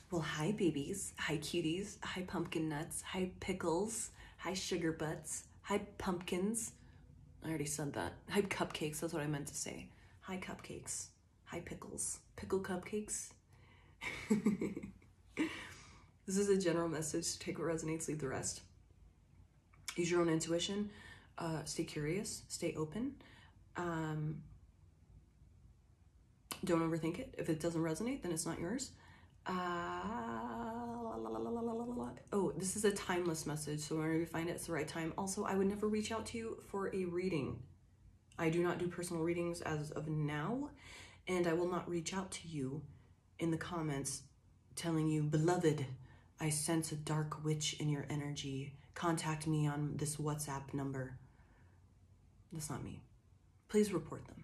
Well, hi babies, hi cuties, hi pumpkin nuts, hi pickles, hi sugar butts, hi pumpkins. I already said that. Hi cupcakes, that's what I meant to say. Hi cupcakes, hi pickles, pickle cupcakes. This is a general message. Take what resonates, leave the rest. Use your own intuition. Stay curious, stay open. Don't overthink it. If it doesn't resonate, then it's not yours. Oh, this is a timeless message, so whenever you find it, it's the right time. Also, I would never reach out to you for a reading. I do not do personal readings as of now, and I will not reach out to you in the comments telling you, beloved, I sense a dark witch in your energy. Contact me on this WhatsApp number. That's not me. Please report them.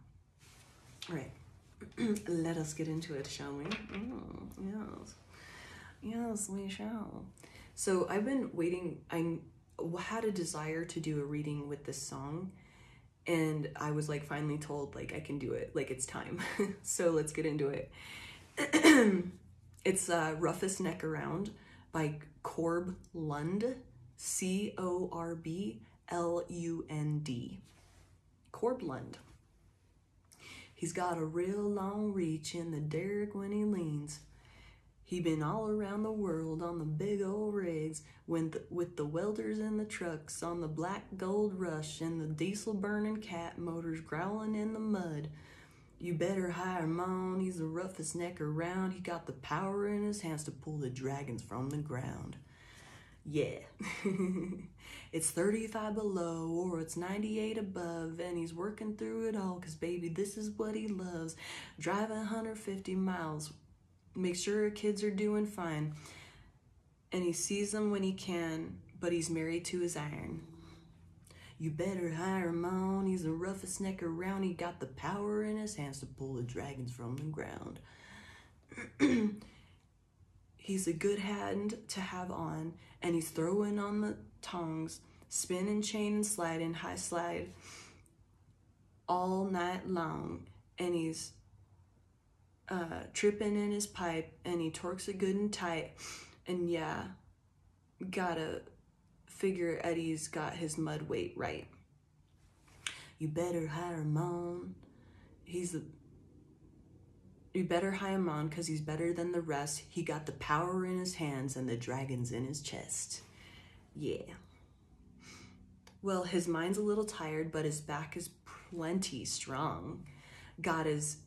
All right. Let us get into it, shall we? Yes. Yes, we shall. So I've been waiting. I had a desire to do a reading with this song, and I was like finally told like I can do it, like it's time. So let's get into it. It's Roughest Neck Around by Corb Lund, C-O-R-B-L-U-N-D. Corb Lund. He's got a real long reach in the derrick when he leans. He been all around the world on the big old rigs with the welders and the trucks on the black gold rush and the diesel burning cat motors growling in the mud. You better hire him on, he's the roughest neck around. He got the power in his hands to pull the dragons from the ground. Yeah. It's 35 below or it's 98 above, and he's working through it all because baby, this is what he loves. Driving 150 miles, make sure kids are doing fine, and he sees them when he can, but he's married to his iron. You better hire him on, he's the roughest neck around. He got the power in his hands to pull the dragons from the ground. He's a good hand to have on, and he's throwing on the tongs, spinning, chain, and sliding, high slide all night long. And he's tripping in his pipe, and he torques it good and tight. And yeah, gotta figure Eddie's got his mud weight right. You better hire him on. You better hire him on because he's better than the rest. He got the power in his hands and the dragons in his chest. Yeah. Well, his mind's a little tired, but his back is plenty strong. Got his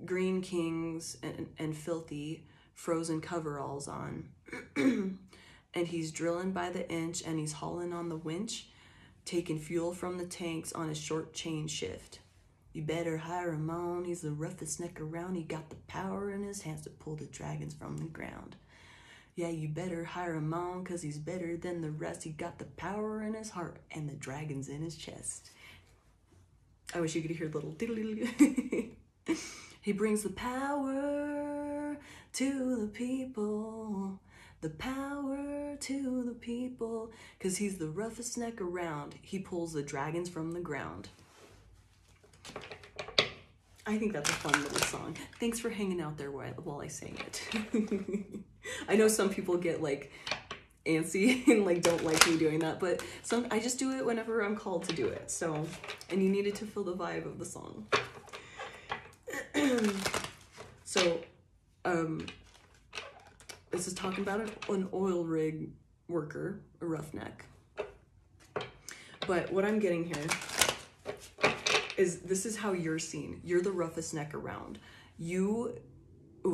green kings and filthy frozen coveralls on. And he's drilling by the inch, and he's hauling on the winch, taking fuel from the tanks on his short chain shift. You better hire him on, he's the roughest neck around. He got the power in his hands to pull the dragons from the ground. Yeah, you better hire him on, cause he's better than the rest. He got the power in his heart and the dragons in his chest. I wish you could hear little diddle. He brings the power to the people. The power to the people. Cause he's the roughest neck around. He pulls the dragons from the ground. I think that's a fun little song. Thanks for hanging out there while I sang it. I know some people get like antsy and like don't like me doing that, but I just do it whenever I'm called to do it. So, and you needed to feel the vibe of the song. So, this is talking about an oil rig worker, a roughneck. But what I'm getting here is this is how you're seen. You're the roughest neck around. Ooh,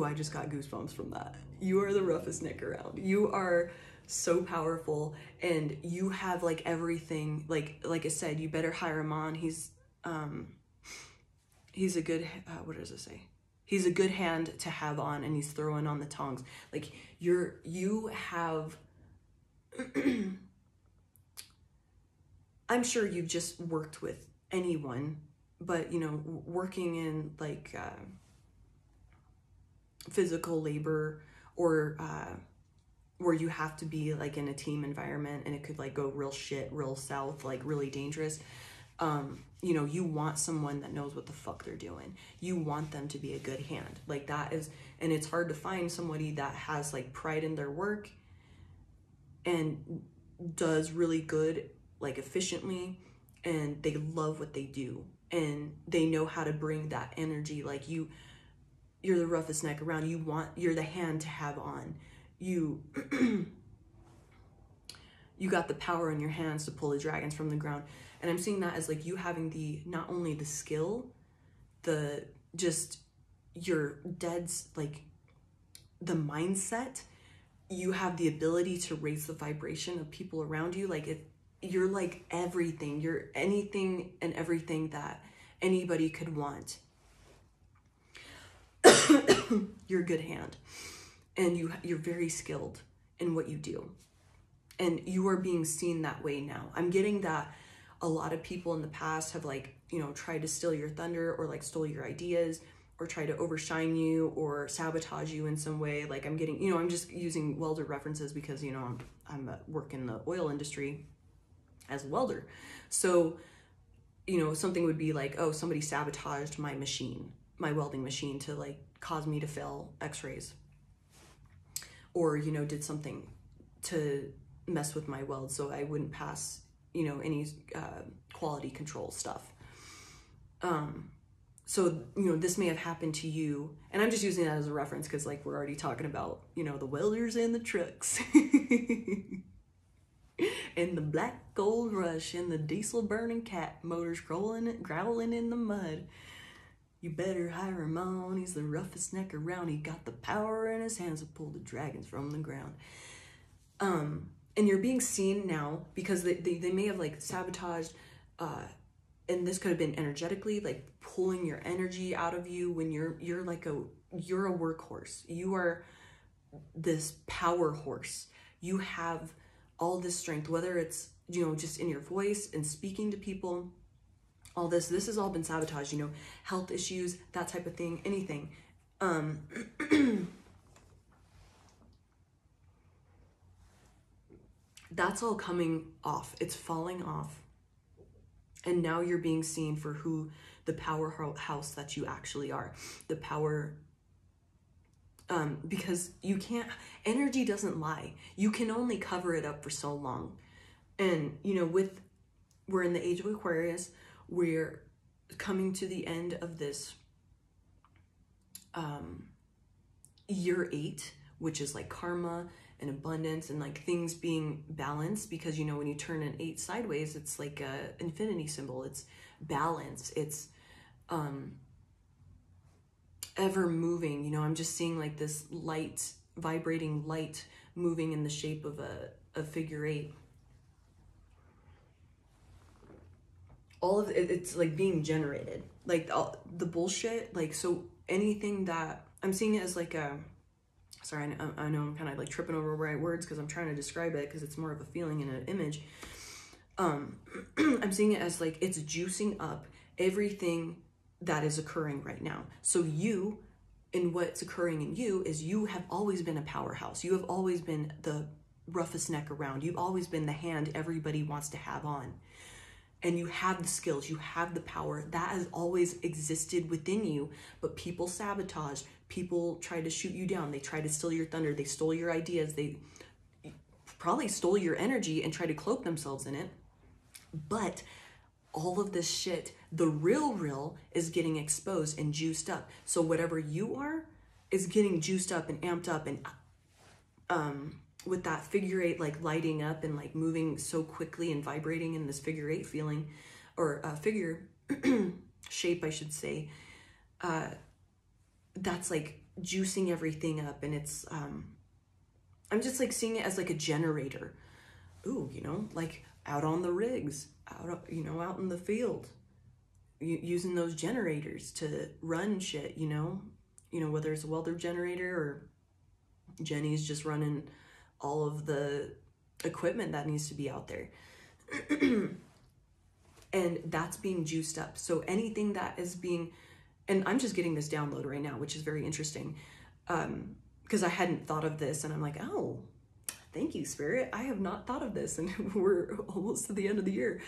I just got goosebumps from that. You are the roughest neck around. You are so powerful, and you have like everything. Like I said, you better hire him on. He's a good, what does it say? He's a good hand to have on, and he's throwing on the tongs. Like you have, I'm sure you've just worked with anyone, but you know, working in like physical labor or where you have to be like in a team environment and it could like go real south, like really dangerous. You know, you want someone that knows what the fuck they're doing. You want them to be a good hand. Like that is, and it's hard to find somebody that has like pride in their work and does really good, like efficiently, and they love what they do and they know how to bring that energy. Like you're the roughest neck around. You're the hand to have on. You got the power in your hands to pull the dragons from the ground. And I'm seeing that as like you having not only the skill, your dead's like the mindset, you have the ability to raise the vibration of people around you. Like you're like everything, you're anything and everything that anybody could want. You're a good hand, and you're very skilled in what you do. And you are being seen that way now. I'm getting that a lot of people in the past have like, you know, tried to steal your thunder or like stole your ideas or try to overshine you or sabotage you in some way. Like I'm getting, you know, I'm just using welder references because, you know, I'm work in the oil industry as a welder. So, you know, something would be like, oh, somebody sabotaged my machine, my welding machine to like cause me to fail x-rays. Or, you know, did something to mess with my weld so I wouldn't pass, you know, any quality control stuff. So, you know, this may have happened to you, and I'm just using that as a reference because like we're already talking about, you know, the welders and the trucks and the black gold rush and the diesel burning cat motors growling in the mud. You better hire him on. He's the roughest neck around. He got the power in his hands to pull the dragons from the ground. And you're being seen now because they may have like sabotaged, and this could have been energetically, like pulling your energy out of you when you're a workhorse. You are this power horse. You have all this strength, whether it's, you know, just in your voice and speaking to people, all this has all been sabotaged, you know, health issues, that type of thing, anything. That's all coming off. It's falling off. And now you're being seen for who the powerhouse that you actually are. The power, because you can't, energy doesn't lie. You can only cover it up for so long. And, you know, we're in the age of Aquarius. We're coming to the end of this year 8, which is like karma and abundance and like things being balanced, because, you know, when you turn an 8 sideways, it's like a infinity symbol. It's balance. It's ever moving. You know, I'm just seeing like this light, vibrating light moving in the shape of a figure 8. All of it's like being generated, like the bullshit. Like, so anything that I'm seeing it as like a, sorry, I know I'm kind of like tripping over the right words because I'm trying to describe it because it's more of a feeling and an image. I'm seeing it as like it's juicing up everything that is occurring right now. So you, and what's occurring in you is you have always been a powerhouse. You have always been the roughest neck around. You've always been the hand everybody wants to have on. And you have the skills, you have the power that has always existed within you, but people sabotage, people try to shoot you down, they try to steal your thunder, they stole your ideas, they probably stole your energy and try to cloak themselves in it. But all of this shit, the real is getting exposed and juiced up. So whatever you are is getting juiced up and amped up, and with that figure 8 like lighting up and like moving so quickly and vibrating in this figure 8 feeling, or figure shape, I should say, that's like juicing everything up. And it's I'm just like seeing it as like a generator. Ooh, you know, like out on the rigs, out, you know, out in the field, using those generators to run shit, you know, whether it's a welder generator or Jenny's just running all of the equipment that needs to be out there. And that's being juiced up. So anything that is being, and I'm just getting this download right now, which is very interesting, because I hadn't thought of this, and I'm like, oh, thank you, Spirit. I have not thought of this, and we're almost to the end of the year.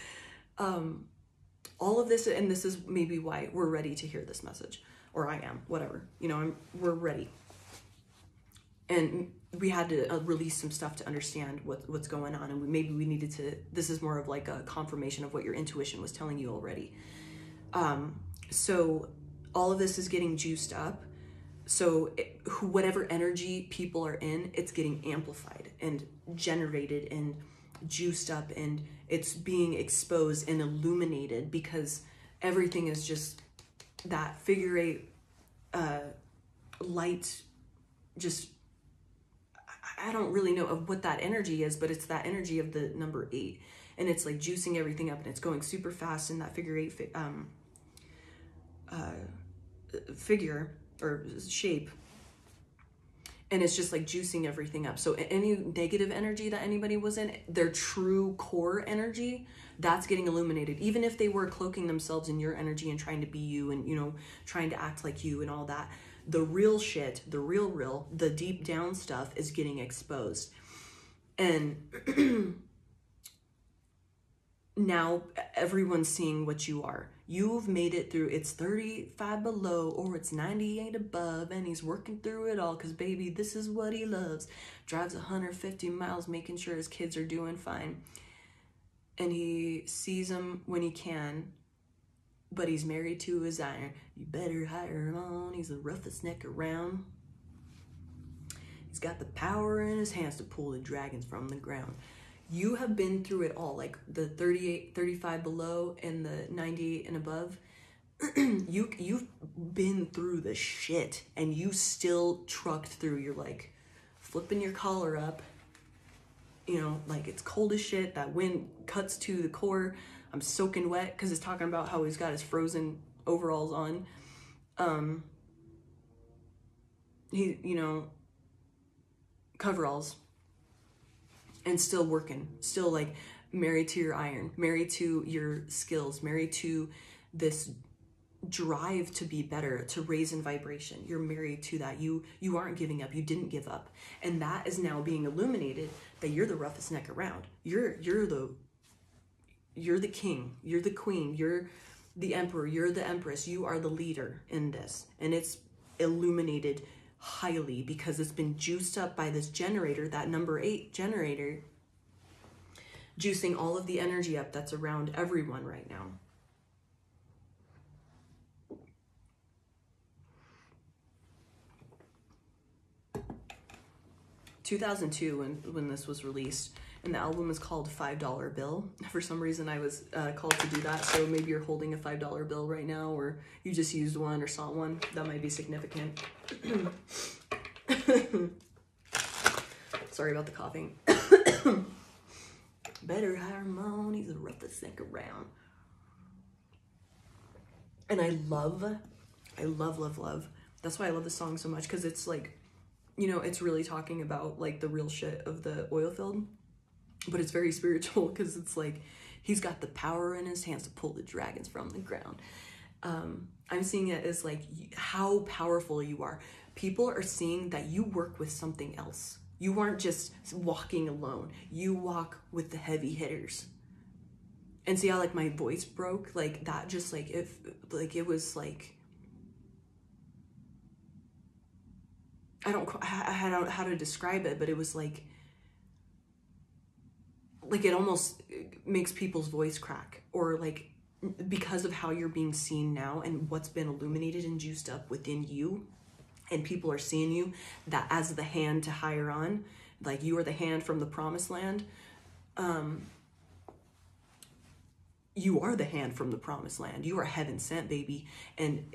all of this, and this is maybe why we're ready to hear this message, or I am, whatever, you know, we're ready. And we had to release some stuff to understand what's going on. And maybe we needed to, this is more of like a confirmation of what your intuition was telling you already. So all of this is getting juiced up. So whatever energy people are in, it's getting amplified and generated and juiced up, and it's being exposed and illuminated, because everything is just that figure eight light. Just, I don't really know of what that energy is, but it's that energy of the number 8, and it's like juicing everything up, and it's going super fast in that figure 8 figure or shape, and it's just like juicing everything up. So any negative energy that anybody was in, their true core energy, that's getting illuminated, even if they were cloaking themselves in your energy and trying to be you, and, you know, trying to act like you and all that. The real shit, the real, the deep down stuff is getting exposed. And now everyone's seeing what you are. You've made it through. It's 35 below, or it's 98 above, and he's working through it all, because baby, this is what he loves. Drives 150 miles making sure his kids are doing fine, and he sees them when he can, but he's married to his iron. You better hire him on. He's the roughest neck around. He's got the power in his hands to pull the dragons from the ground. You have been through it all, like the 38, 35 below and the 98 and above. You've been through the shit, and you still trucked through. You're like flipping your collar up, you know, like it's cold as shit. That wind cuts to the core. I'm soaking wet, because it's talking about how he's got his frozen overalls on. He, you know, coveralls, and still working, still like married to your iron, married to your skills, married to this drive to be better, to raise in vibration. You're married to that. You aren't giving up. You didn't give up. And that is now being illuminated, that you're the roughest neck around. You're the king, you're the queen, you're the emperor, you're the empress, you are the leader in this. And it's illuminated highly, because it's been juiced up by this generator, that number 8 generator, juicing all of the energy up that's around everyone right now. (2002) when this was released, and the album is called $5 Bill. For some reason I was called to do that, so maybe you're holding a $5 bill right now, or you just used one or saw one. That might be significant. Sorry about the coughing. Better hire him on, he's the roughest neck around. And I love. That's why I love this song so much, because it's like, you know, it's really talking about like the real shit of the oil field, but it's very spiritual, because it's like he's got the power in his hands to pull the dragons from the ground. I'm seeing it as like how powerful you are. People are seeing that you work with something else. You aren't just walking alone. You walk with the heavy hitters. And see how like my voice broke? Like that, just like if like it was like, I don't know how to describe it, but it was like it almost makes people's voice crack, or like because of how you're being seen now and what's been illuminated and juiced up within you, and people are seeing you that as the hand to hire on, like you are the hand from the promised land. You are the hand from the promised land. You are heaven sent, baby. And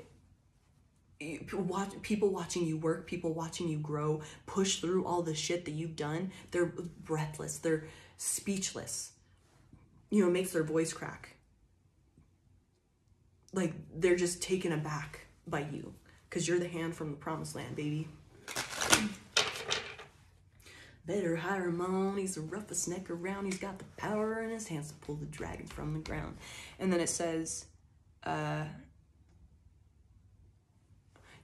people watching you work, people watching you grow, push through all the shit that you've done, they're breathless, they're speechless. You know, it makes their voice crack. Like they're just taken aback by you, because you're the hand from the promised land, baby. Better hire him on, he's the roughest neck around, he's got the power in his hands to pull the dragon from the ground. And then it says,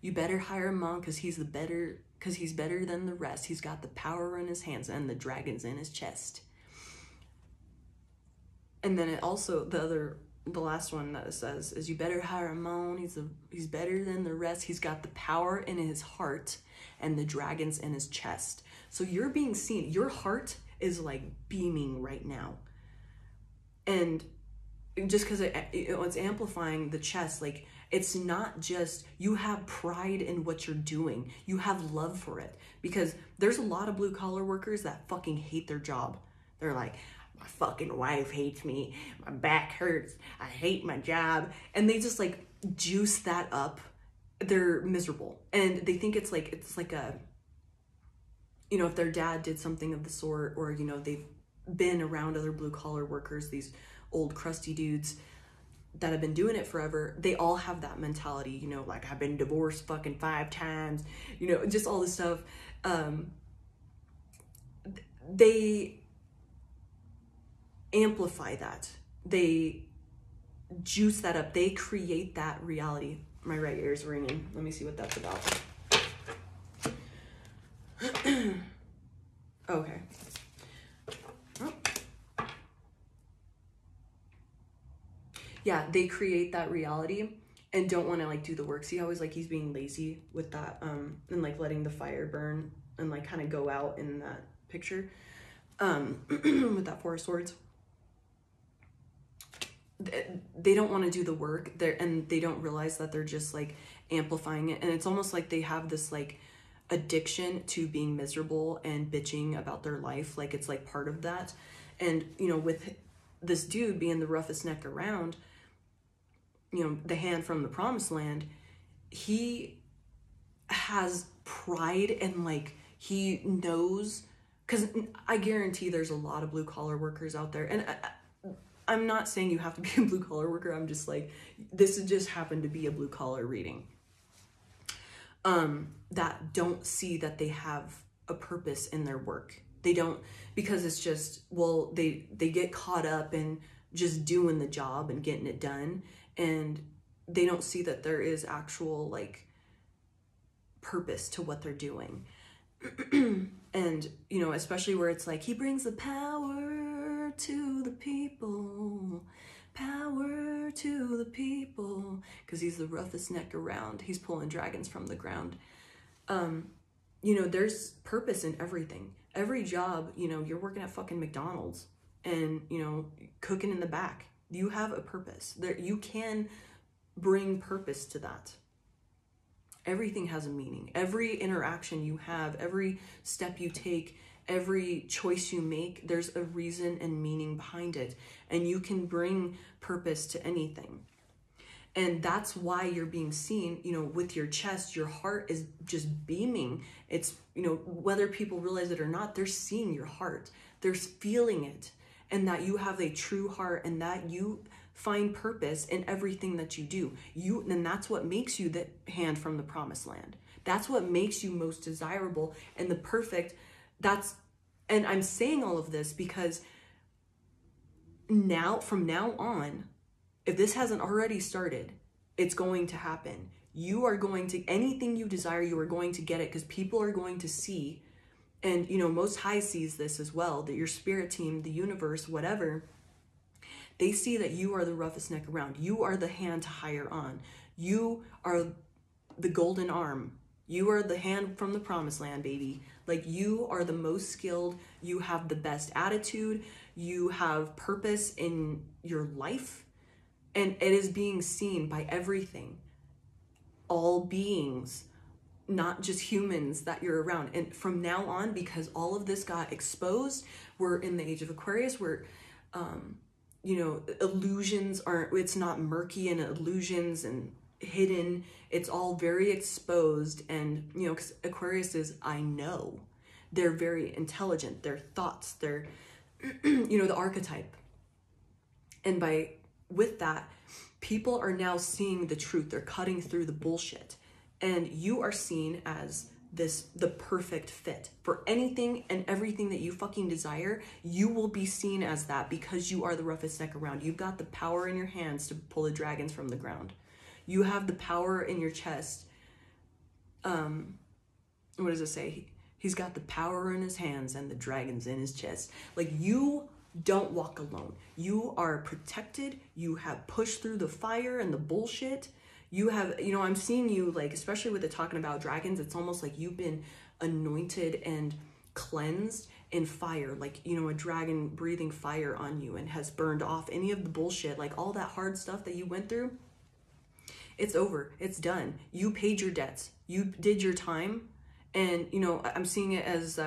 you better hire him on, because he's better than the rest. He's got the power in his hands and the dragons in his chest. And then it also, the other the last one that it says is, you better hire Amon. He's better than the rest. He's got the power in his heart and the dragons in his chest. So you're being seen. Your heart is like beaming right now. And just because it's amplifying the chest, like, it's not just, you have pride in what you're doing. You have love for it. Because there's a lot of blue collar workers that fucking hate their job. They're like, my fucking wife hates me. My back hurts. I hate my job. And they just like juice that up. They're miserable. And they think it's like a, you know, if their dad did something of the sort, or, you know, they've been around other blue collar workers, these old crusty dudes that have been doing it forever, they all have that mentality, you know, like, I've been divorced fucking 5 times, you know, just all this stuff. They amplify that. They juice that up. They create that reality. My right ear is ringing. Let me see what that's about. Okay. Oh. Yeah, they create that reality and don't want to like do the work. See how he's being lazy with that, and like letting the fire burn and like kind of go out in that picture, with that 4 of Swords. They don't want to do the work there, and they don't realize that they're just like amplifying it. And it's almost like they have this like addiction to being miserable and bitching about their life. Like, it's like part of that. And, you know, with this dude being the roughest neck around, you know, the hand from the promised land, he has pride and like, he knows, because I guarantee there's a lot of blue collar workers out there. And I'm not saying you have to be a blue collar worker. I'm just like, this has just happened to be a blue collar reading. That don't see that they have a purpose in their work. They don't, because it's just, well, they get caught up in just doing the job and getting it done. And they don't see that there is actual like purpose to what they're doing. And, you know, especially where it's like, he brings the power to the people, power to the people, because he's the roughest neck around. He's pulling dragons from the ground. You know, there's purpose in everything. Every job, you know, you're working at fucking McDonald's and, you know, cooking in the back. You have a purpose. There, you can bring purpose to that. Everything has a meaning. Every interaction you have, every step you take, every choice you make, there's a reason and meaning behind it. And you can bring purpose to anything. And that's why you're being seen, you know, with your chest. Your heart is just beaming. It's, you know, whether people realize it or not, they're seeing your heart. They're feeling it. And that you have a true heart, and that you find purpose in everything that you do. And that's what makes you the hand from the promised land. That's what makes you most desirable and the perfect. And I'm saying all of this because now, from now on, if this hasn't already started, it's going to happen. You are going to, anything you desire, you are going to get it, because people are going to see, and, you know, Most High sees this as well, that your spirit team, the universe, whatever, they see that you are the roughest neck around. You are the hand to hire on. You are the golden arm. You are the hand from the promised land, baby. Like, you are the most skilled. You have the best attitude. You have purpose in your life. And it is being seen by everything. All beings, not just humans that you're around. And from now on, because all of this got exposed, we're in the age of Aquarius, where, you know, illusions aren't, it's not murky and illusions and hidden. It's all very exposed. And, you know, 'cause Aquarius is, I know. They're very intelligent. Their thoughts, they're, you know, the archetype. And with that, people are now seeing the truth. They're cutting through the bullshit. And you are seen as the perfect fit for anything and everything that you fucking desire. You will be seen as that, because you are the roughest neck around. You've got the power in your hands to pull the dragons from the ground. You have the power in your chest. What does it say? He's got the power in his hands and the dragons in his chest. Like, you Don't walk alone. You are protected. You have pushed through the fire and the bullshit. You have, you know, I'm seeing you, like, especially with it talking about dragons, it's almost like you've been anointed and cleansed in fire, like, you know, a dragon breathing fire on you and has burned off any of the bullshit, like all that hard stuff that you went through. It's over. It's done. You paid your debts. You did your time. And, you know, I'm seeing it as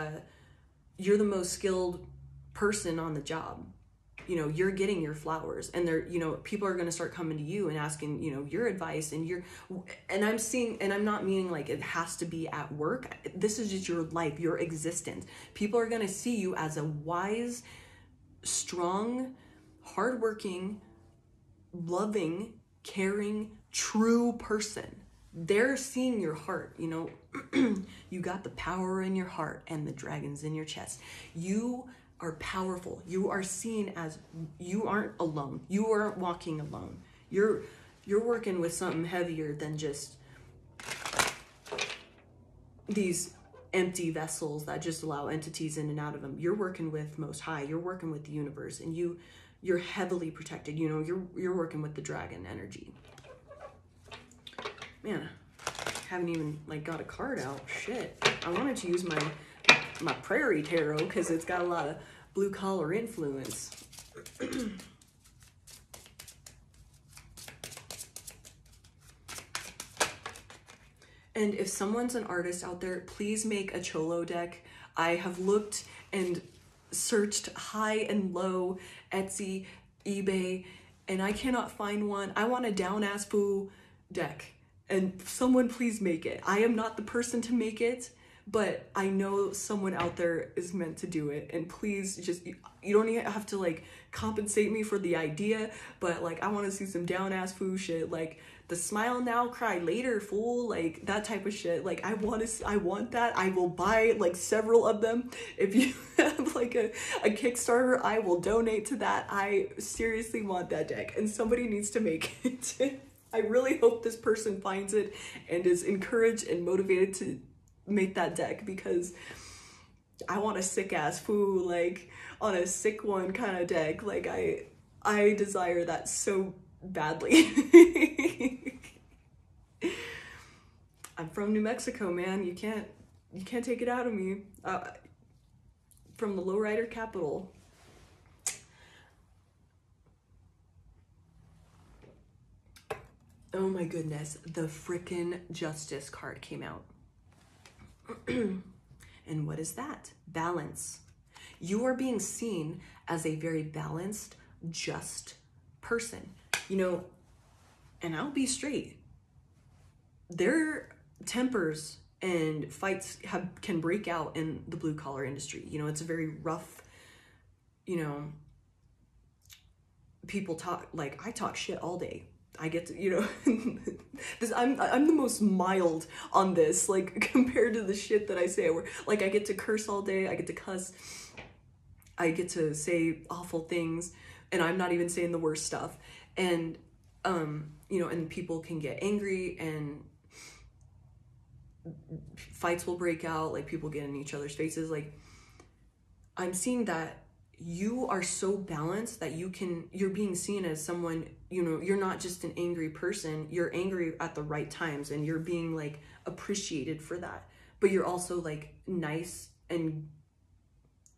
you're the most skilled person on the job. You know, you're getting your flowers, and they're, you know, people are going to start coming to you and asking, you know, your advice, and I'm seeing, and I'm not meaning like it has to be at work. This is just your life, your existence. People are going to see you as a wise, strong, hardworking, loving, caring, true person. They're seeing your heart, you know. You got the power in your heart and the dragons in your chest. You are powerful. You are seen as, you aren't alone. You aren't walking alone. You're working with something heavier than just these empty vessels that just allow entities in and out of them. You're working with Most High. You're working with the universe, and you're heavily protected. You know, you're working with the dragon energy. Man, I haven't even like got a card out. Shit. I wanted to use my Prairie Tarot because it's got a lot of blue collar influence. And if someone's an artist out there, please make a Cholo deck. I have looked and searched high and low, Etsy, eBay, and I cannot find one. I want a down-ass foo deck, and someone please make it. I am not the person to make it, but I know someone out there is meant to do it, and please just, you don't even have to like compensate me for the idea, but like I want to see some down-ass foo shit, like the smile now, cry later, fool, like that type of shit. Like I want that. I will buy like several of them. If you have like a Kickstarter, I will donate to that. I seriously want that deck, and somebody needs to make it. I really hope this person finds it and is encouraged and motivated to make that deck, because I want a sick ass foo, like on a sick one kind of deck. Like I desire that so badly. I'm from New Mexico, man. You can't take it out of me. From the lowrider capital. Oh my goodness, the frickin' Justice card came out. And what is that? Balance. You are being seen as a very balanced, just person. You know, and I'll be straight. Their tempers and fights can break out in the blue collar industry. You know, it's a very rough, you know, people talk, like I talk shit all day. I get to, you know, I'm the most mild on this, like compared to the shit that I say. Where like I get to curse all day, I get to cuss, I get to say awful things, and I'm not even saying the worst stuff. And you know, and people can get angry and fights will break out, like people get in each other's faces. Like I'm seeing that you are so balanced that you're being seen as someone, you know, you're not just an angry person, you're angry at the right times and you're being like appreciated for that. But you're also like nice and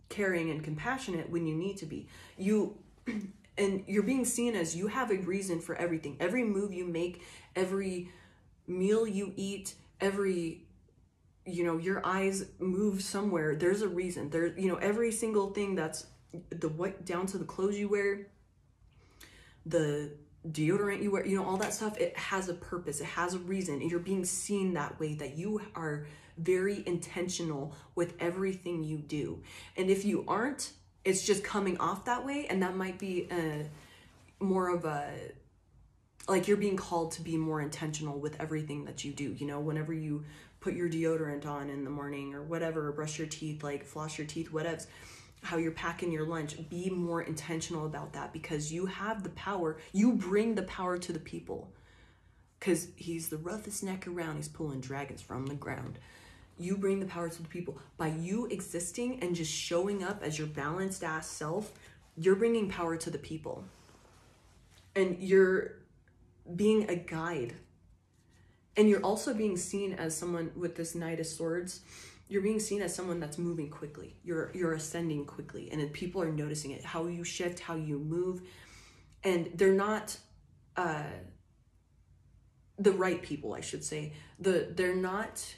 caring and compassionate when you need to be. And you're being seen as you have a reason for everything. Every move you make, every meal you eat, every, you know, your eyes move somewhere. There's a reason. There, you know, every single thing that's down to the clothes you wear, the deodorant you wear, you know, all that stuff, it has a purpose, it has a reason, and you're being seen that way, that you are very intentional with everything you do. And if you aren't, it's just coming off that way, and that might be more of a, like you're being called to be more intentional with everything that you do. You know, whenever you put your deodorant on in the morning or whatever, or brush your teeth, like floss your teeth, whatever, how you're packing your lunch, be more intentional about that, because you have the power. You bring the power to the people, because he's the roughest neck around. He's pulling dragons from the ground. You bring the power to the people by you existing and just showing up as your balanced ass self you're bringing power to the people. And you're being a guide. And you're also being seen as someone with this Knight of Swords. You're being seen as someone that's moving quickly. You're ascending quickly. And people are noticing it. How you shift, how you move. And they're not the right people, I should say. They're not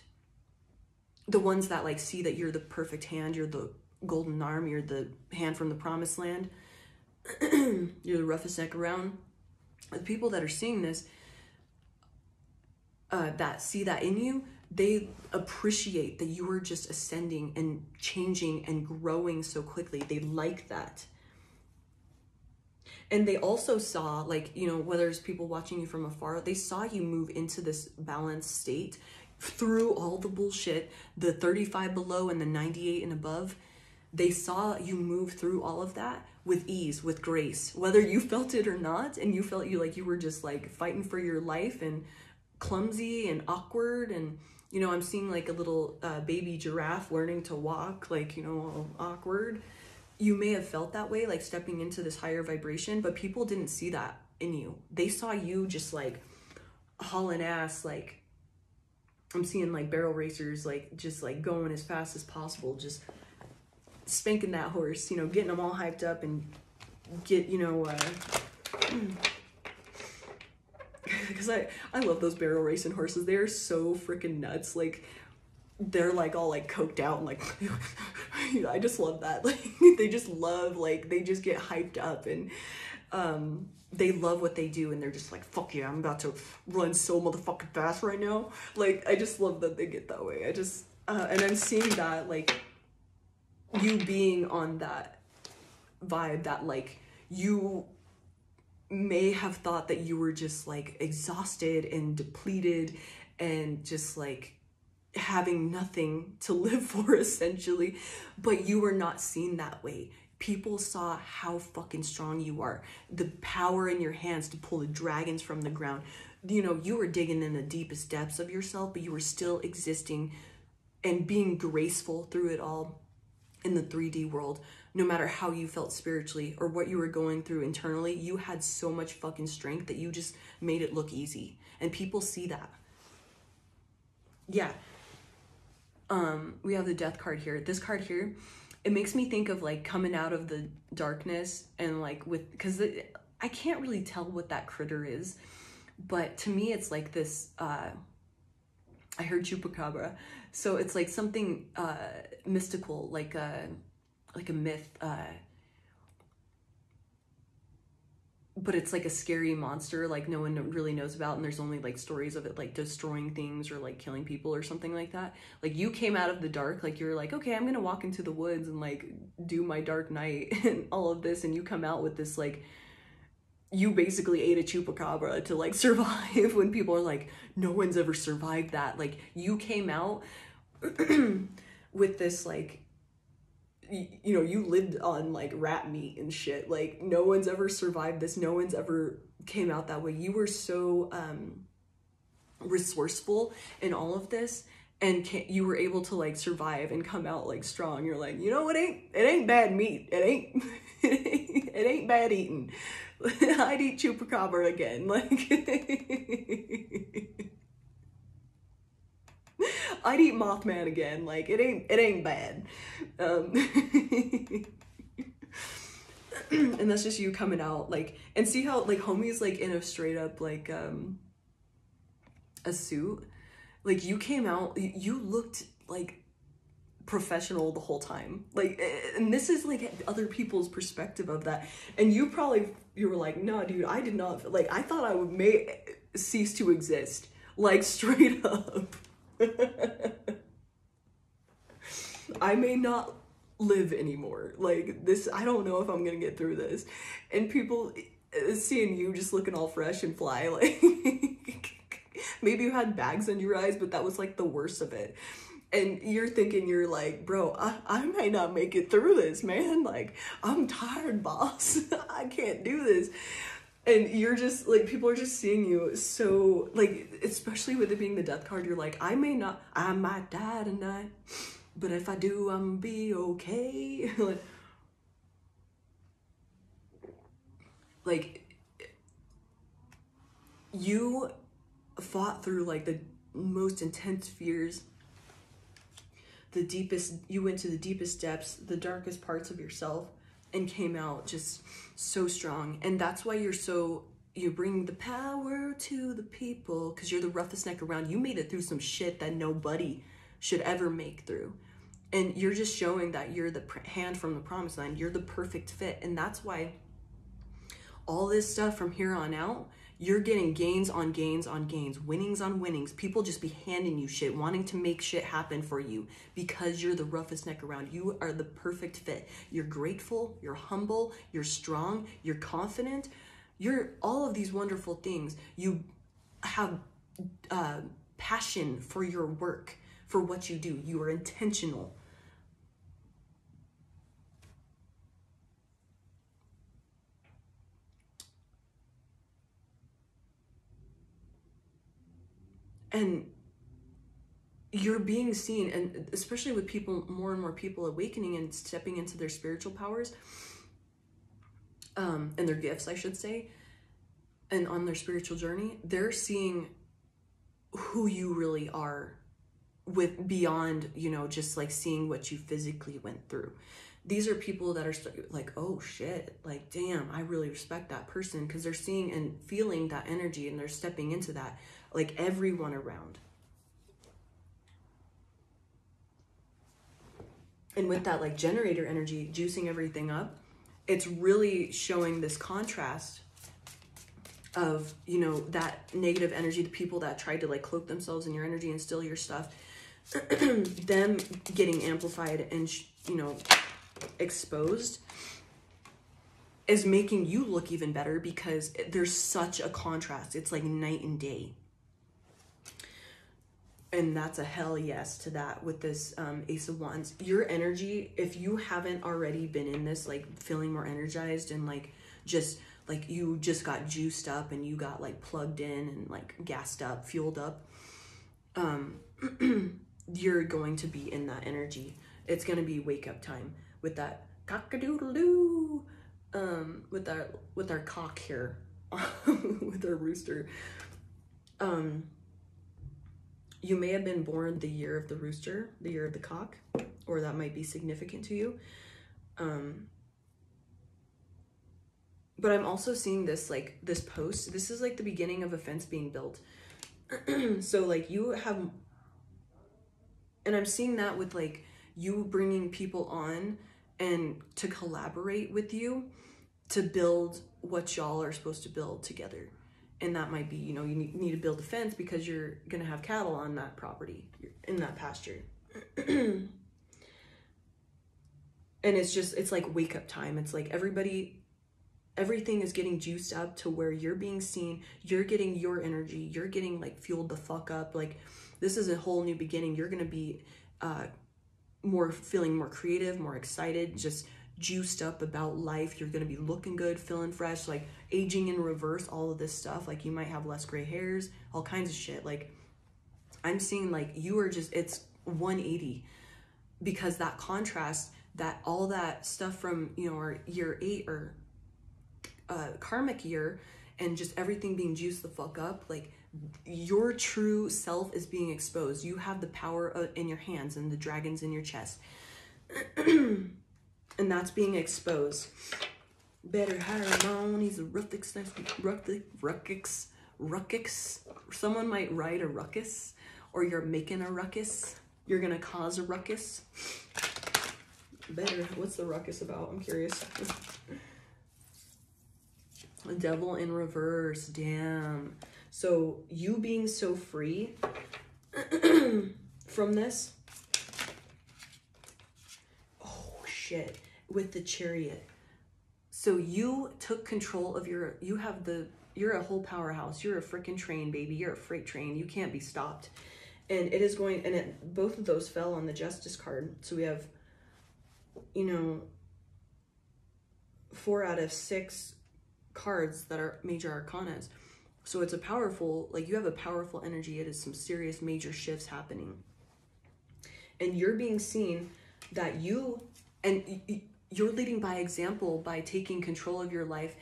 the ones that like see that you're the perfect hand, you're the golden arm, you're the hand from the promised land. You're the roughest neck around. The people that are seeing this, that see that in you, they appreciate that you are just ascending and changing and growing so quickly. They like that. And they also saw, like, you know, whether it's people watching you from afar, they saw you move into this balanced state through all the bullshit, the 35 below and the 98 and above. They saw you move through all of that with ease, with grace, whether you felt it or not. And you felt you were just like fighting for your life and clumsy and awkward. And, you know, I'm seeing like a little baby giraffe learning to walk, like, you know, all awkward. You may have felt that way, like stepping into this higher vibration, but people didn't see that in you. They saw you just like hauling ass, like I'm seeing like barrel racers, like just like going as fast as possible, just spanking that horse, you know, getting them all hyped up and get, you know, because I love those barrel racing horses. They're so freaking nuts. Like they're like all like coked out and like I just love that. Like they just love, like they just get hyped up and they love what they do and they're just like, fuck yeah, I'm about to run so motherfucking fast right now. Like I just love that they get that way. I just and I'm seeing that, like you being on that vibe, that like you may have thought that you were just like exhausted and depleted and just like having nothing to live for essentially, but you were not seen that way. People saw how fucking strong you are, the power in your hands to pull the dragons from the ground. You know, you were digging in the deepest depths of yourself, but you were still existing and being graceful through it all in the 3D world. No matter how you felt spiritually or what you were going through internally, you had so much fucking strength that you just made it look easy. And people see that. Yeah. We have the death card here. This card here, it makes me think of like coming out of the darkness and like with, because I can't really tell what that critter is, but to me it's like this, I heard chupacabra. So it's like something mystical, like a myth, but it's like a scary monster like no one really knows about, and there's only like stories of it like destroying things or like killing people or something like that. Like you came out of the dark, like you're like, okay, I'm gonna walk into the woods and like do my dark night and all of this, and you come out with this, like you basically ate a chupacabra to like survive. When people are like, no one's ever survived that, like you came out with this, like, you know, you lived on like rat meat and shit. Like no one's ever survived this. No one's ever came out that way. You were so resourceful in all of this, and you were able to like survive and come out like strong. You're like, you know, it ain't bad meat. It ain't bad eating. I'd eat chupacabra again. Like I'd eat Mothman again. Like it ain't bad. And that's just you coming out, like, and see how like homie's like in a straight up like a suit. Like you came out, you looked like professional the whole time. Like, and this is like other people's perspective of that. And you were like, no, dude, I did not, like, I thought I may cease to exist. Like straight up. I may not live anymore. Like this, I don't know if I'm gonna get through this. And people seeing you just looking all fresh and fly, like maybe you had bags under your eyes, but that was like the worst of it. And you're thinking, you're like, bro, I might not make it through this, man. Like, I'm tired, boss. I can't do this. And you're just like, people are just seeing you so, like, especially with it being the death card, you're like, I might die tonight, but if I do, I'm gonna be okay. Like, like, you fought through like the most intense fears, you went to the deepest depths, the darkest parts of yourself, and came out just so strong. And that's why you bring the power to the people, because you're the roughest neck around. You made it through some shit that nobody should ever make through. And you're just showing that you're the hand from the promised land. You're the perfect fit. And that's why all this stuff from here on out, you're getting gains on gains on gains, winnings on winnings. People just be handing you shit, wanting to make shit happen for you because you're the roughest neck around. You are the perfect fit. You're grateful, you're humble, you're strong, you're confident. You're all of these wonderful things. You have passion for your work, for what you do. You are intentional. And you're being seen, and especially with people, more and more people awakening and stepping into their spiritual powers, and their gifts, I should say, and on their spiritual journey, they're seeing who you really are with beyond, you know, just like seeing what you physically went through. These are people that are like, oh shit, like, damn, I really respect that person, because they're seeing and feeling that energy and they're stepping into that, like everyone around. And with that like generator energy juicing everything up, it's really showing this contrast of, you know, that negative energy, the people that tried to like cloak themselves in your energy and steal your stuff, them getting amplified and, you know, exposed, is making you look even better, because there's such a contrast. It's like night and day. And that's a hell yes to that with this Ace of Wands. Your energy, if you haven't already been in this, like feeling more energized and like just like you just got juiced up and you got like plugged in and like gassed up, fueled up, you're going to be in that energy. It's going to be wake up time with that cock-a-doodle-doo, with our cock here, with our rooster. You may have been born the year of the rooster, the year of the cock, or that might be significant to you. But I'm also seeing this, like this post, this is like the beginning of a fence being built. So like you have, and I'm seeing that with like you bringing people on and to collaborate with you to build what y'all are supposed to build together. And that might be, you know, you need to build a fence because you're going to have cattle on that property, in that pasture. And it's just, it's like wake up time. It's like everything is getting juiced up to where you're being seen. You're getting your energy. You're getting like fueled the fuck up. Like this is a whole new beginning. You're going to be feeling more creative, more excited, just juiced up about life. You're going to be looking good, feeling fresh, like aging in reverse, all of this stuff. Like you might have less gray hairs, all kinds of shit. Like I'm seeing like you are just, it's 180, because that contrast, that all that stuff from, you know, our year 8 or karmic year, and just everything being juiced the fuck up, like your true self is being exposed. You have the power in your hands and the dragons in your chest. And that's being exposed. Better hire him on. He's a ruckus. Someone might ride a ruckus, or you're making a ruckus. You're gonna cause a ruckus. Better. What's the ruckus about? I'm curious. A devil in reverse. Damn. So you being so free from this. Oh shit. With the Chariot. So you took control of you're a whole powerhouse. You're a freaking train, baby. You're a freight train. You can't be stopped. And it is going, and both of those fell on the Justice card. So we have, you know, 4 out of 6 cards that are major arcanas. So it's a powerful, like you have a powerful energy. It is some serious major shifts happening. And you're being seen that you, and you're leading by example by taking control of your life,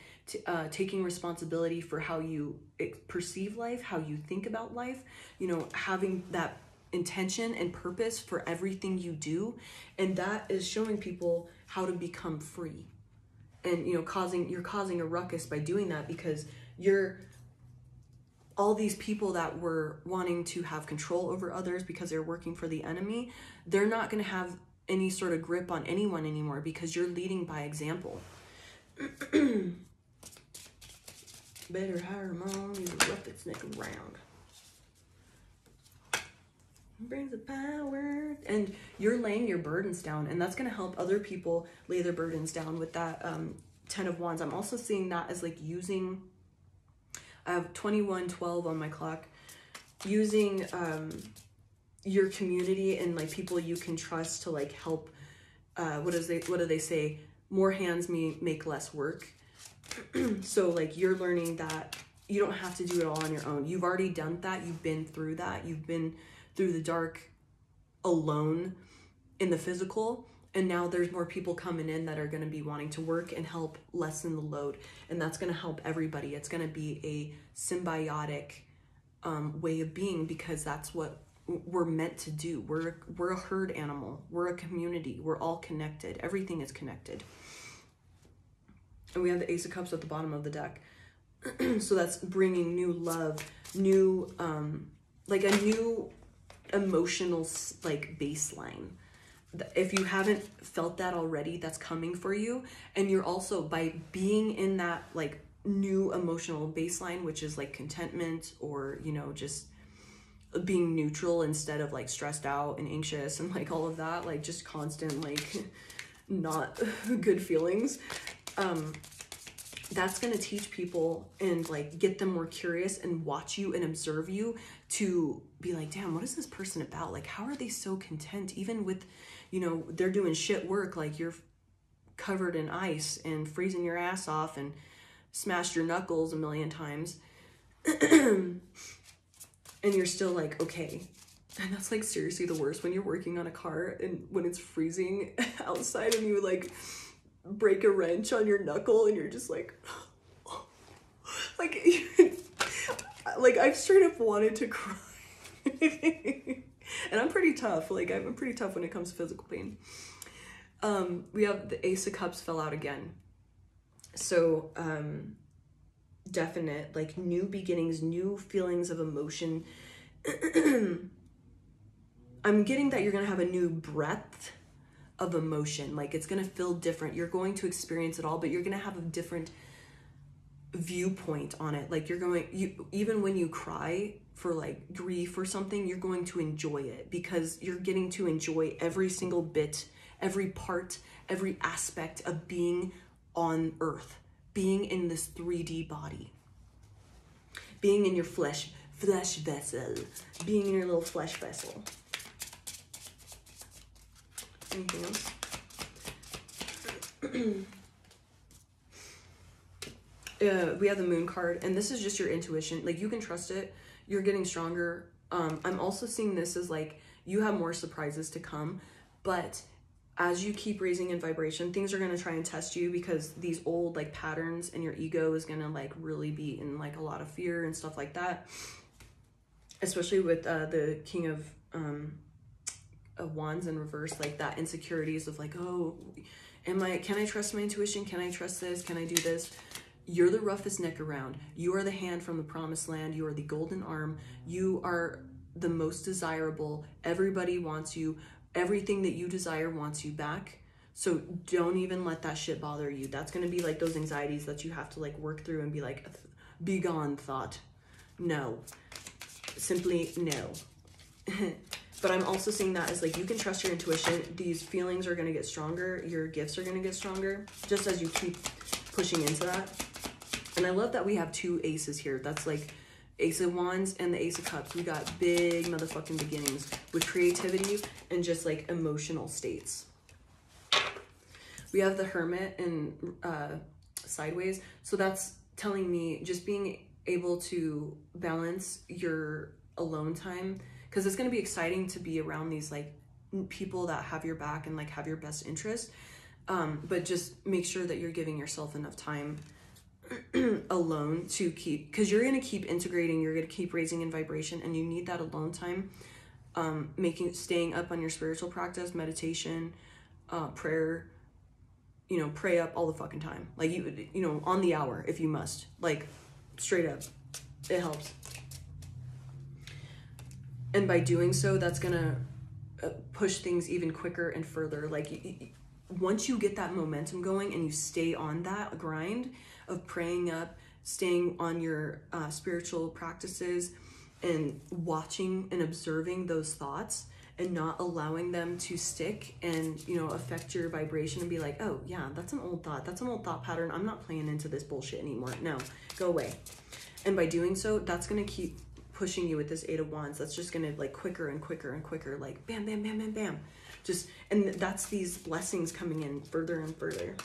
taking responsibility for how you perceive life, how you think about life, you know, having that intention and purpose for everything you do. And that is showing people how to become free. And, you know, you're causing a ruckus by doing that, because all these people that were wanting to have control over others because they're working for the enemy, they're not going to have any sort of grip on anyone anymore, because you're leading by example. Better hire mom, you rough its neck around. Brings the power. And you're laying your burdens down, and that's going to help other people lay their burdens down with that 10 of Wands. I'm also seeing that as like using, I have 2112 on my clock, using your community and like people you can trust to like help. What do they say? More hands make less work. So like you're learning that you don't have to do it all on your own. You've already done that. You've been through that. You've been through the dark alone in the physical. And now there's more people coming in that are going to be wanting to work and help lessen the load. And that's going to help everybody. It's going to be a symbiotic way of being, because that's what we're meant to do. We're a herd animal. We're a community. We're all connected. Everything is connected. And we have the Ace of Cups at the bottom of the deck. So that's bringing new love, new, like a new emotional like baseline. If you haven't felt that already, that's coming for you. And you're also, by being in that like new emotional baseline, which is like contentment, or, you know, just being neutral instead of like stressed out and anxious and like all of that, like just constant like not good feelings. That's going to teach people and like get them more curious and watch you and observe you, to be like, damn, what is this person about? Like, how are they so content? Even with, you know, they're doing shit work, like you're covered in ice and freezing your ass off and smashed your knuckles a million times. And you're still like, okay. And that's like seriously the worst, when you're working on a car and when it's freezing outside and you like break a wrench on your knuckle and you're just like, like, like I've straight up wanted to cry. And I'm pretty tough. Like I'm pretty tough when it comes to physical pain. We have the Ace of Cups fell out again. So, definite, like new beginnings, new feelings of emotion. I'm getting that you're going to have a new breadth of emotion. Like it's going to feel different. You're going to experience it all, but you're going to have a different viewpoint on it. Like even when you cry for like grief or something, you're going to enjoy it, because you're getting to enjoy every single bit, every part, every aspect of being on earth, being in this 3D body, being in your flesh vessel, being in your little flesh vessel. Anything else? We have the Moon card, and this is just your intuition. Like you can trust it. You're getting stronger. I'm also seeing this as like you have more surprises to come, but as you keep raising in vibration, things are going to try and test you, because these old like patterns and your ego is going to like really be in like a lot of fear and stuff like that, especially with the King of Wands in reverse, like that insecurities of like, oh, can I trust my intuition? Can I trust this? Can I do this? You're the roughest neck around. You are the hand from the promised land. You are the golden arm. You are the most desirable. Everybody wants you. Everything that you desire wants you back. So don't even let that shit bother you. That's going to be like those anxieties that you have to like work through and be like, be gone, thought. No. Simply no. But I'm also seeing that as like, you can trust your intuition. These feelings are going to get stronger. Your gifts are going to get stronger just as you keep pushing into that. And I love that we have two aces here. That's like Ace of Wands and the Ace of Cups. We got big motherfucking beginnings with creativity and just like emotional states. We have the Hermit in sideways. So that's telling me just being able to balance your alone time, because it's going to be exciting to be around these like people that have your back and like have your best interest. But just make sure that you're giving yourself enough time alone to keep, because you're going to keep integrating, you're going to keep raising in vibration, and you need that alone time. Staying up on your spiritual practice, meditation, prayer, pray up all the fucking time. Like, on the hour if you must, like, straight up, it helps. And by doing so, that's gonna push things even quicker and further. Like, once you get that momentum going and you stay on that grind of praying up, staying on your spiritual practices, and watching and observing those thoughts and not allowing them to stick and, affect your vibration and be like, oh yeah, that's an old thought. That's an old thought pattern. I'm not playing into this bullshit anymore. No, go away. And by doing so, that's going to keep pushing you with this 8 of Wands. That's just going to, like, quicker and quicker and quicker, like bam, bam, bam, bam, bam. And that's these blessings coming in further and further.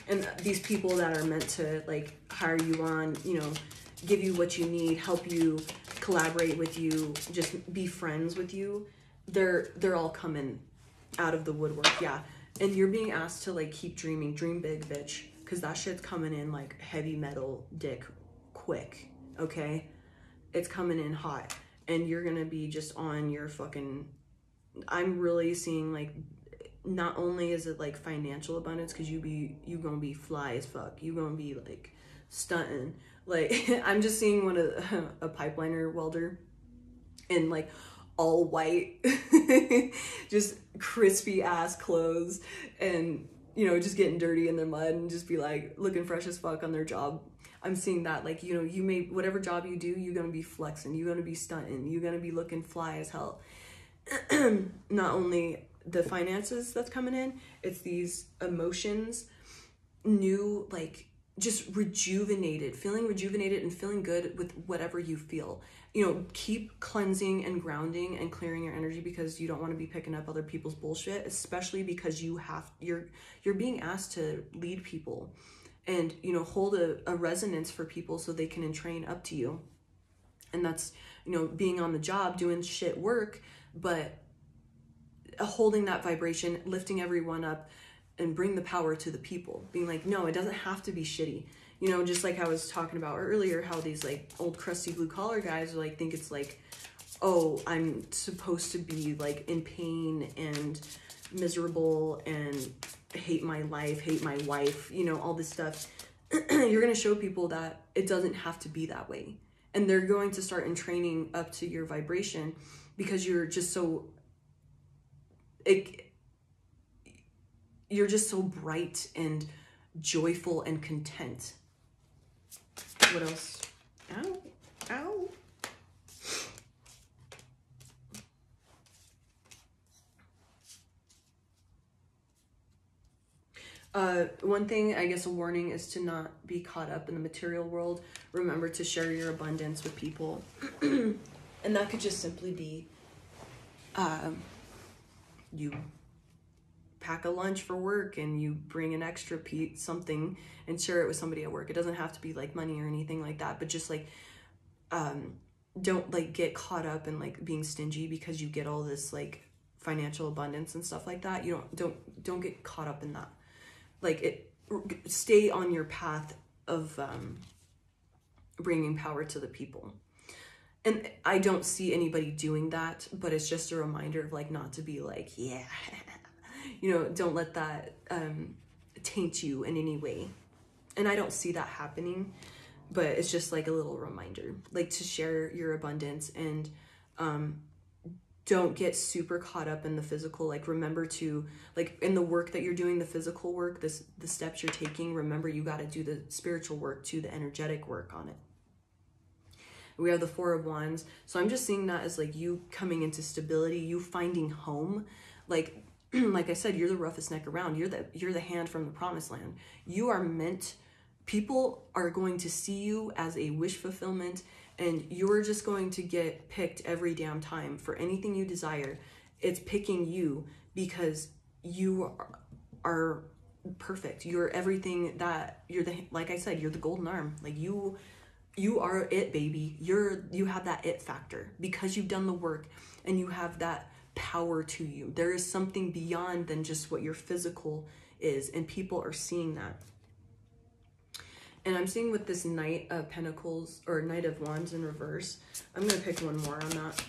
And these people that are meant to, like, hire you on, give you what you need, help you, collaborate with you, just be friends with you, they're all coming out of the woodwork. Yeah. And you're being asked to, like, keep dreaming. Dream big, bitch, because that shit's coming in like heavy metal dick quick. Okay, it's coming in hot, and you're gonna be just on your fucking, I'm really seeing, like, not only is it like financial abundance, because you gonna be fly as fuck, you gonna be like stunting. Like, I'm just seeing a pipeliner welder in, like, all white, just crispy ass clothes, and, just getting dirty in the mud and just be like looking fresh as fuck on their job. I'm seeing that, like, you may, whatever job you do, you're gonna be flexing, you're gonna be stunting, you're gonna be looking fly as hell. Not only the finances that's coming in, it's these emotions, new, like, just rejuvenated, feeling rejuvenated and feeling good with whatever you feel. Keep cleansing and grounding and clearing your energy, because you don't want to be picking up other people's bullshit, especially because you're being asked to lead people and, hold a resonance for people so they can entrain up to you. And that's, being on the job, doing shit work, but holding that vibration, lifting everyone up, and bring the power to the people, being like, no, it doesn't have to be shitty. Just like I was talking about earlier, how these, like, old crusty blue collar guys are, like, think it's like, oh, I'm supposed to be, like, in pain and miserable and hate my life, hate my wife, all this stuff. You're going to show people that it doesn't have to be that way. And they're going to start entraining up to your vibration, because you're just so, you're just so bright and joyful and content. What else? Ow, ow. One thing, I guess a warning, is to not be caught up in the material world. Remember to share your abundance with people. And that could just simply be, you pack a lunch for work and you bring an extra something and share it with somebody at work. It doesn't have to be, like, money or anything like that, but just, like, don't, like, get caught up in, like, being stingy because you get all this, like, financial abundance and stuff like that. Don't get caught up in that. Like, stay on your path of bringing power to the people. And I don't see anybody doing that, but it's just a reminder of, like, not to be like, yeah, don't let that taint you in any way. And I don't see that happening, but it's just, like, a little reminder, like, to share your abundance, and don't get super caught up in the physical. Like, remember to, like, in the work that you're doing, the physical work, the steps you're taking, remember you got to do the spiritual work too, the energetic work on it. We have the 4 of Wands. So I'm just seeing that as, like, you coming into stability, you finding home. Like I said, you're the roughest neck around. You're the hand from the promised land. You are meant, people are going to see you as a wish fulfillment, and you're just going to get picked every damn time for anything you desire. It's picking you because you are perfect. You're everything that like I said, you're the golden arm. Like, you are it, baby. You have that it factor because you've done the work, and you have that power to you. There is something beyond than just what your physical is, and people are seeing that. And I'm seeing with this Knight of Pentacles, or Knight of Wands in reverse. I'm going to pick one more on that.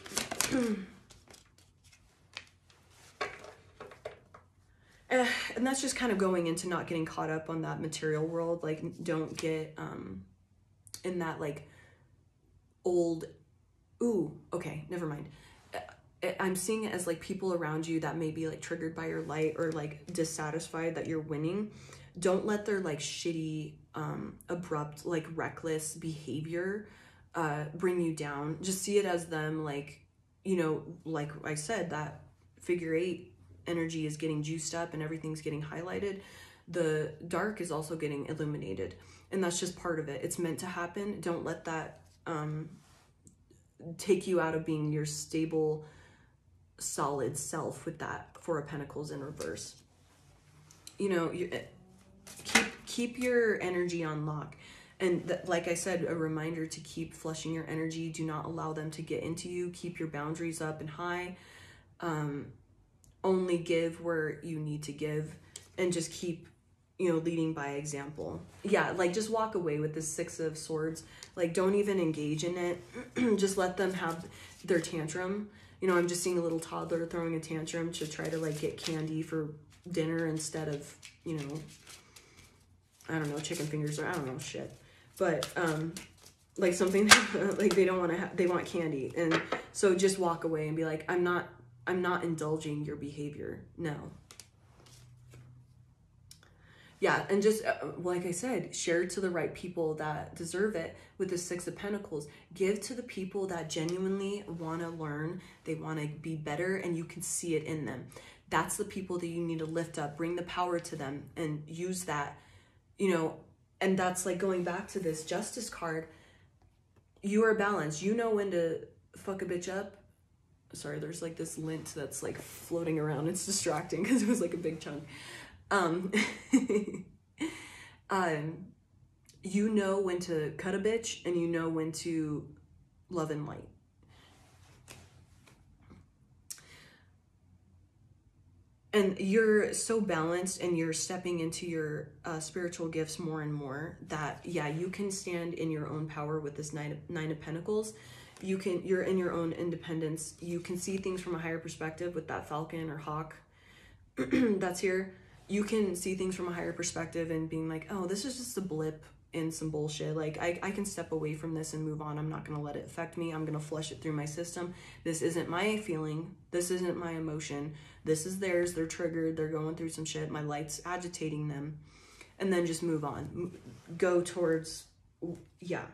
And that's just kind of going into not getting caught up on that material world. Like, don't get in that, like, old, ooh, okay, never mind. I'm seeing it as, like, people around you that may be, like, triggered by your light, or, like, dissatisfied that you're winning. Don't let their, like, shitty, abrupt, like, reckless behavior bring you down. Just see it as them, like, you know, like I said, that figure 8 energy is getting juiced up and everything's getting highlighted. The dark is also getting illuminated, and that's just part of it. It's meant to happen. Don't let that take you out of being your stable, solid self with that Four of Pentacles in reverse. You know, keep your energy on lock. And like I said, a reminder to keep flushing your energy. Do not allow them to get into you. Keep your boundaries up and high. Only give where you need to give, and just keep, you know, leading by example. Yeah, like, just walk away with this Six of Swords. Like, don't even engage in it. Just let them have their tantrum. You know, I'm just seeing a little toddler throwing a tantrum to try to, like, get candy for dinner instead of, you know, I don't know, chicken fingers, or I don't know, shit. But, like, something like they don't want to have, they want candy. And so just walk away and be like, I'm not indulging your behavior. No. Yeah, and just, like I said, share to the right people that deserve it with the Six of Pentacles. Give to the people that genuinely want to learn, they want to be better, and you can see it in them. That's the people that you need to lift up, bring the power to them, and use that, you know. And that's like going back to this Justice card. You are balanced. You know when to fuck a bitch up. Sorry, there's like this lint that's like floating around. It's distracting because it was like a big chunk. You know when to cut a bitch, and you know when to love and light. And you're so balanced, and you're stepping into your spiritual gifts more and more, that, yeah, you can stand in your own power with this Nine of Pentacles. You're in your own independence. You can see things from a higher perspective with that Falcon or Hawk that's here. You can see things from a higher perspective and being like, oh, this is just a blip in some bullshit. Like, I can step away from this and move on. I'm not going to let it affect me. I'm going to flush it through my system. This isn't my feeling. This isn't my emotion. This is theirs. They're triggered. They're going through some shit. My light's agitating them. And then just move on. Go towards, yeah,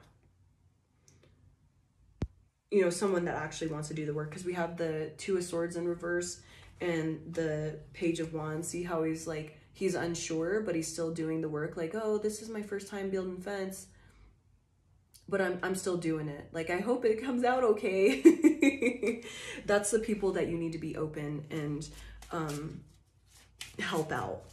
you know, someone that actually wants to do the work. Because we have the Two of Swords in reverse and the Page of Wands. See how he's like, he's unsure, but he's still doing the work. Like, oh, this is my first time building fence, but I'm still doing it. Like, I hope it comes out okay. That's the people that you need to be open and help out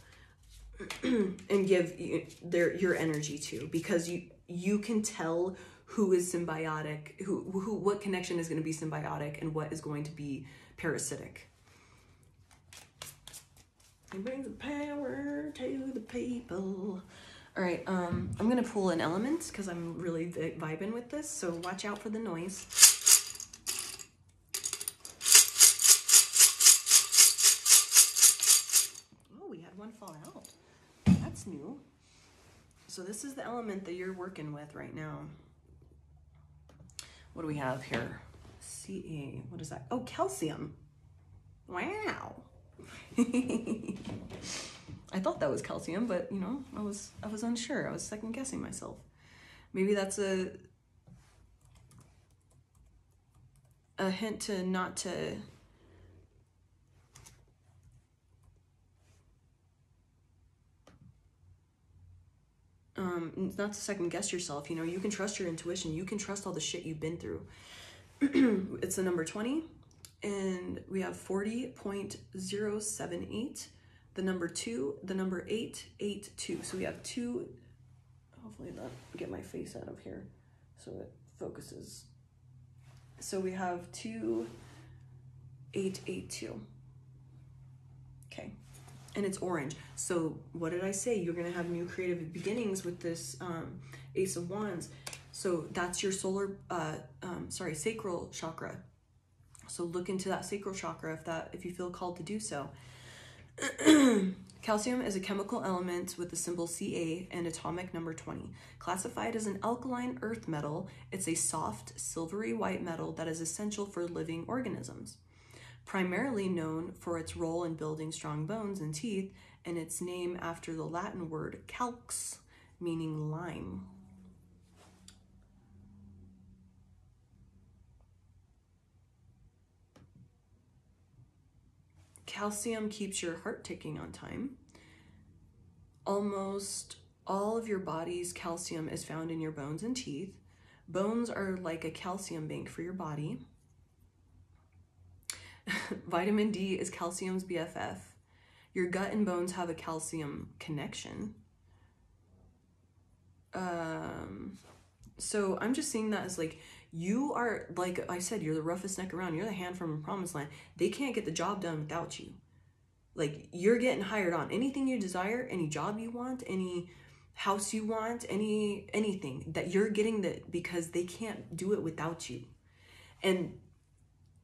and give your energy to, because you can tell who is symbiotic, what connection is going to be symbiotic and what is going to be parasitic. It brings the power to the people. All right, I'm going to pull an element because I'm really vibing with this, so watch out for the noise. Oh, we had one fall out. That's new. So this is the element that you're working with right now. What do we have here? Ca, what is that? Oh, calcium. Wow. I thought that was calcium, but you know, I was unsure. I was second guessing myself. Maybe that's a hint to not to not to second guess yourself. You know, you can trust your intuition. You can trust all the shit you've been through. It's the number 20. And we have 40.078, the number 2, the number 882. So we have two, hopefully not get my face out of here so it focuses. So we have 2 882. Okay. And it's orange. So what did I say? You're going to have new creative beginnings with this Ace of Wands. So that's your sacral chakra. So look into that sacral chakra if you feel called to do so. Calcium is a chemical element with the symbol Ca and atomic number 20. Classified as an alkaline earth metal, it's a soft, silvery white metal that is essential for living organisms. Primarily known for its role in building strong bones and teeth, and its name after the Latin word calx, meaning lime. Calcium keeps your heart ticking on time. Almost all of your body's calcium is found in your bones and teeth. Bones are like a calcium bank for your body. Vitamin D is calcium's BFF. Your gut and bones have a calcium connection. So I'm just seeing that as like, you are, like I said, you're the roughest neck around. You're the hand from the promised land. They can't get the job done without you. Like, you're getting hired on. Anything you desire, any job you want, any house you want, anything that you're getting that, because they can't do it without you. And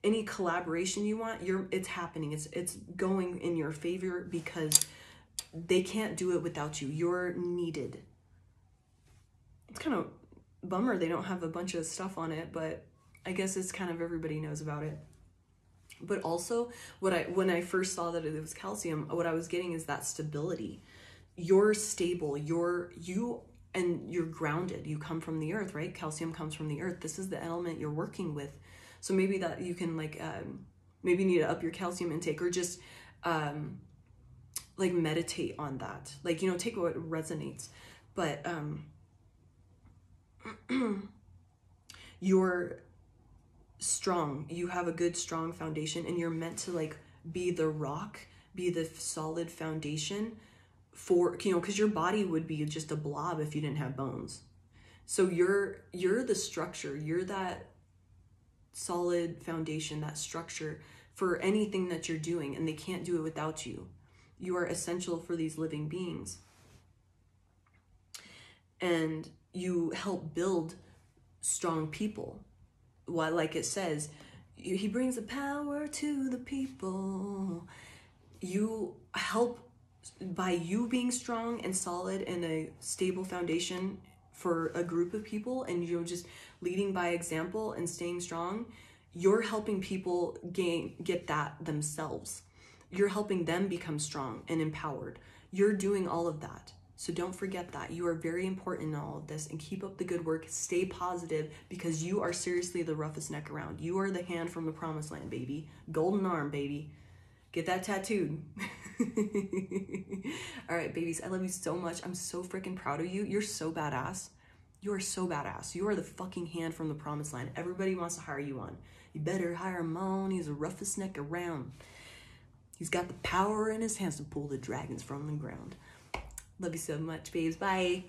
any collaboration you want, it's happening. It's going in your favor because they can't do it without you. You're needed. It's kind of bummer they don't have a bunch of stuff on it, but I guess it's kind of everybody knows about it. But also, when I first saw that it was calcium, what I was getting is that stability. You're stable. You're grounded. You come from the earth, right? Calcium comes from the earth. This is the element you're working with. So maybe that you can maybe you need to up your calcium intake, or just like meditate on that. Like, take what resonates. But you're strong. You have a good, strong foundation, and you're meant to like be the rock, be the solid foundation for, because your body would be just a blob if you didn't have bones. So you're the structure. You're that solid foundation, that structure for anything that you're doing, and they can't do it without you. You are essential for these living beings. And you help build strong people. Well, like it says, he brings the power to the people. You help by you being strong and solid and a stable foundation for a group of people, and you're just leading by example and staying strong. You're helping people get that themselves. You're helping them become strong and empowered. You're doing all of that. So don't forget that. You are very important in all of this, and keep up the good work. Stay positive, because you are seriously the roughest neck around. You are the hand from the promised land, baby. Golden arm, baby. Get that tattooed. All right, babies, I love you so much. I'm so freaking proud of you. You're so badass. You are so badass. You are the fucking hand from the promised land. Everybody wants to hire you on. You better hire him on. He's the roughest neck around. He's got the power in his hands to pull the dragons from the ground. Love you so much, babes. Bye.